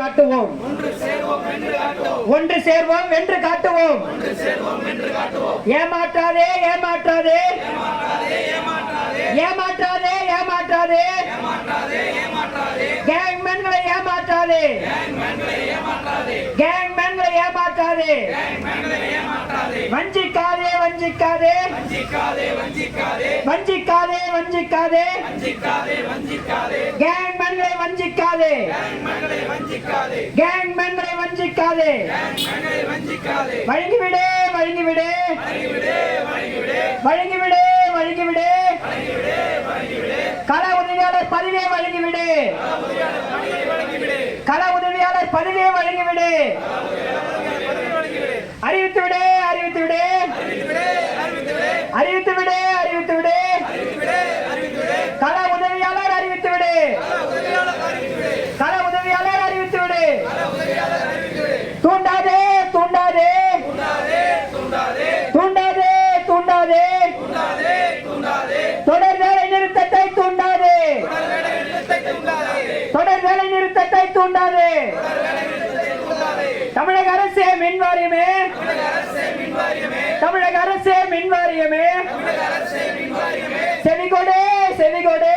காட்டுவோம். ஒன்று சேர்வோம் வென்று காட்டுவோம். ஏமாற்றாதே ஏமாற்றாதே ஏமாற்றாதே ஏமாற்றாதே கேங்மேன்களை ஏமாற்றாதே கேங்மேன்களை ஏமாற்றாதே வஞ்சிக்காதே வஞ்சிக்காதே வஞ்சிக்காதே வஞ்சிக்காதே கேங்மேன்களை வஞ்சிக்காதே கேங்மேன்களை வஞ்சிக்காதே வழங்கிவிடு வழங்கிவிடு வழங்கிவிடு வழங்கிவிடு கள உதவியாளர் பதவியை வழங்கிவிடு கள உதவியாளர் பதவியை வழங்கிவிடு அறிவித்துவிடு அறிவித்துவிடு அறிவித்துவிடு அறிவித்துவிடு கள உதவியாளர் அறிவித்துவிடு கள உதவியாளர் அறிவித்துவிடு தூண்டாதே தூண்டாதே தூண்டாதே தூண்டாதே தொடர் வேலை நிறுத்தத்தை தூண்டாதே தொடர் வேலை நிறுத்தத்தை தூண்டாதே தமிழக அரசே மின்வாரியமே தமிழக அரசே மின்வாரியமே செவிகொடு செவிகொடு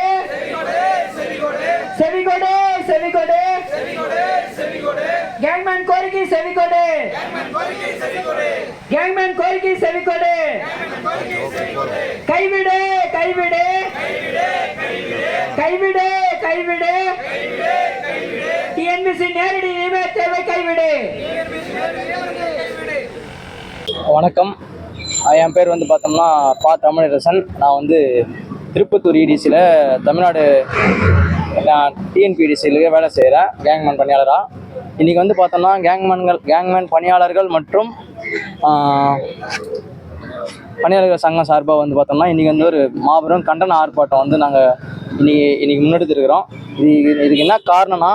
செவிகொடு செவிகொடு கேங்மேன் கோரிக்கை செவிகொடு கேங்மேன் கோரிக்கை செவிகொடு கைவிடு கைவிடு கைவிடு கைவிடு டிஎன்பிசி நேரடி நியமன தேவை கைவிடு. வணக்கம், என் பேர் வந்து பார்த்தோம்னா பா தமிழரசன். நான் திருப்பத்தூர் இடிசியில் தமிழ்நாடு டிஎன்பிடிசியில் வேலை செய்கிறேன் கேங்மேன் பணியாளராக. இன்றைக்கி பார்த்தோம்னா கேங்மேன் பணியாளர்கள் மற்றும் பணியாளர்கள் சங்கம் சார்பாக பார்த்தோம்னா இன்றைக்கி ஒரு மாபெரும் கண்டன ஆர்ப்பாட்டம் நாங்கள் இன்னைக்கு முன்னெடுத்துருக்கிறோம். இதுக்கு என்ன காரணம்னா,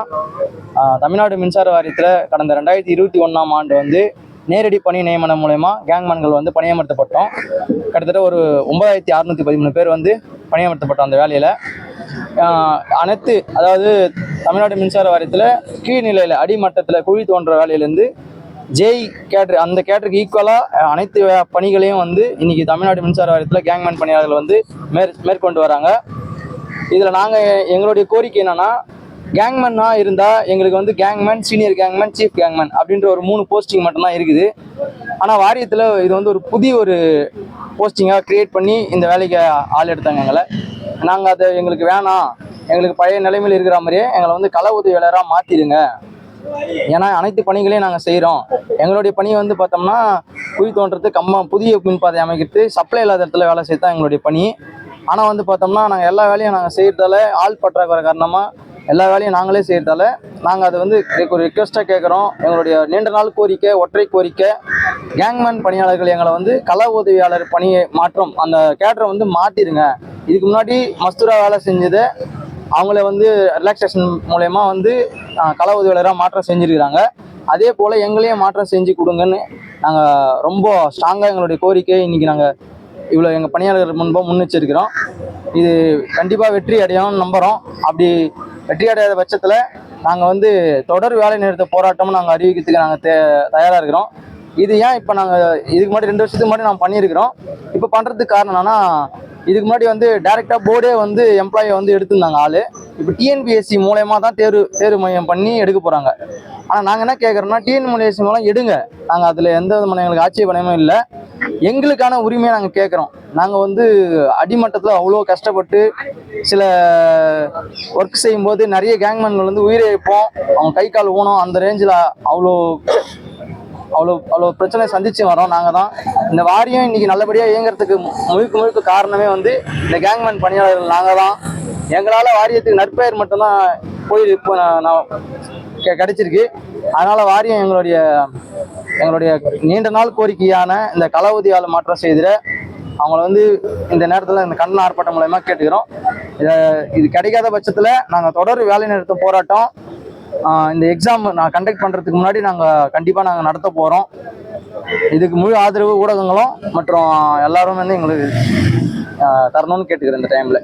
தமிழ்நாடு மின்சார வாரியத்தில் கடந்த 2021ஆம் ஆண்டு நேரடி பணி நியமனம் மூலயமா கேங்மேன்கள் பணியமர்த்தப்பட்டோம். கிட்டத்தட்ட ஒரு 9613 பேர் பணியமர்த்தப்பட்டோம். அந்த வேலையில் அனைத்து, அதாவது தமிழ்நாடு மின்சார வாரியத்தில் கீழ்நிலையில் அடிமட்டத்தில் குழி தோன்ற வேலையிலேருந்து ஜேஇ கேட்ரு, அந்த கேட்டருக்கு ஈக்குவலாக அனைத்து பணிகளையும் இன்றைக்கி தமிழ்நாடு மின்சார வாரியத்தில் கேங்மேன் பணியாளர்கள் மேற்கொண்டு வராங்க. இதில் நாங்கள் எங்களுடைய கோரிக்கை என்னென்னா, கேங்மேனாக இருந்தால் எங்களுக்கு gangman, senior gangman, chief gangman அப்படின்ற ஒரு 3 போஸ்டிங் மட்டும்தான் இருக்குது. ஆனால் வாரியத்தில் இது ஒரு புதிய ஒரு போஸ்டிங்காக க்ரியேட் பண்ணி இந்த வேலைக்கு ஆள் எடுத்தாங்க எங்களை. நாங்கள் அதை எங்களுக்கு வேணாம், எங்களுக்கு பழைய நிலைமையில் இருக்கிற மாதிரியே எங்களை கள உதவியாளராக மாற்றிடுங்க. ஏன்னா அனைத்து பணிகளையும் நாங்கள் செய்கிறோம். எங்களுடைய பணி பார்த்தோம்னா குழி தோன்றது, புதிய மின்பாதை அமைக்கிறது, சப்ளை இல்லாத இடத்துல வேலை செய்ய தான் எங்களுடைய பணி. ஆனால் பார்த்தோம்னா நாங்கள் எல்லா வேலையும் நாங்கள் செய்கிறதால, ஆள் பற்றாக்குறை காரணமாக எல்லா வேலையும் நாங்களே செய்கிறதால நாங்கள் அதை ஒரு ரிக்வெஸ்ட்டாக கேட்குறோம். எங்களுடைய நீண்ட நாள் கோரிக்கை, ஒற்றை கோரிக்கை, கேங்மேன் பணியாளர்கள் எங்களை கள உதவியாளர் பணியை மாற்றம், அந்த கேட்டரை மாற்றிடுங்க. இதுக்கு முன்னாடி மஸ்தூரா வேலை செஞ்சது அவங்கள ரிலாக்ஸேஷன் மூலயமா கள உதவியாளராக மாற்றம் செஞ்சுருக்கிறாங்க. அதே போல் எங்களையும் மாற்றம் செஞ்சு கொடுங்கன்னு நாங்கள் ரொம்ப ஸ்ட்ராங்காக எங்களுடைய கோரிக்கை இன்றைக்கி நாங்கள் இவ்வளோ எங்கள் பணியாளர்கள் முன்னெச்சரிக்கிறோம். இது கண்டிப்பாக வெற்றி அடையணும்னு நம்புகிறோம். அப்படி வெற்றி அடையாத பட்சத்தில் நாங்கள் தொடர் வேலை நிறுத்த போராட்டமும் நாங்கள் அறிவிக்கிறதுக்கு நாங்கள் தயாராக இருக்கிறோம். இது ஏன் இப்போ நாங்கள் இதுக்கு முன்னாடி 2 வருஷத்துக்கு முன்னாடி நாங்கள் பண்ணியிருக்கிறோம். இப்போ பண்ணுறதுக்கு காரணம் என்னன்னா, இதுக்கு முன்னாடி டைரெக்டாக போர்டே எம்ப்ளாயை எடுத்துருந்தாங்க ஆள். இப்போ டிஎன்பிஎஸ்சி மூலயமா தான் தேர்வு மையம் பண்ணி எடுக்க போகிறாங்க. ஆனால் நாங்கள் என்ன கேட்குறோம்னா, டிஎன்பிஎஸ்சி மூலம் எடுங்க, நாங்கள் அதில் எந்த விதமான எங்களுக்கு ஆட்சேபனையும் இல்லை. எங்களுக்கான உரிமையை நாங்கள் கேட்குறோம். நாங்கள் அடிமட்டத்தில் அவ்வளோ கஷ்டப்பட்டு சில ஒர்க் செய்யும்போது நிறைய கேங்மேன்கள் உயிரை இழப்போம், அவங்க கை கால் ஊனம், அந்த ரேஞ்சில் அவ்வளோ பிரச்சனை சந்திச்சு வரோம். நாங்கள் தான் இந்த வாரியம் இன்றைக்கி நல்லபடியாக இயங்குறதுக்கு முழுக்க காரணமே இந்த கேங்மேன் பணியாளர்கள் நாங்கள் தான். எங்களால் வாரியத்துக்கு நற்பெயர் மட்டும்தான் இப்போ நான் கிடைச்சிருக்கு. அதனால் வாரியம் எங்களுடைய நீண்ட நாள் கோரிக்கையான இந்த கள உதவியாளர் மாற்றம் செய்திட அவங்கள இந்த நேரத்தில் இந்த கண்டன ஆர்ப்பாட்டம் மூலமா கேட்டுக்கிறோம். இது கிடைக்காத பட்சத்தில் நாங்கள் தொடர் வேலை நிறுத்த போராட்டம், இந்த எக்ஸாம் நான் கண்டக்ட் பண்ணுறதுக்கு முன்னாடி நாங்கள் கண்டிப்பாக நடத்த போகிறோம். இதுக்கு முழு ஆதரவு ஊடகங்களும் மற்றும் எல்லாரும் எங்களுக்கு தரணும்னு கேட்டுக்கிறேன் இந்த டைமில்.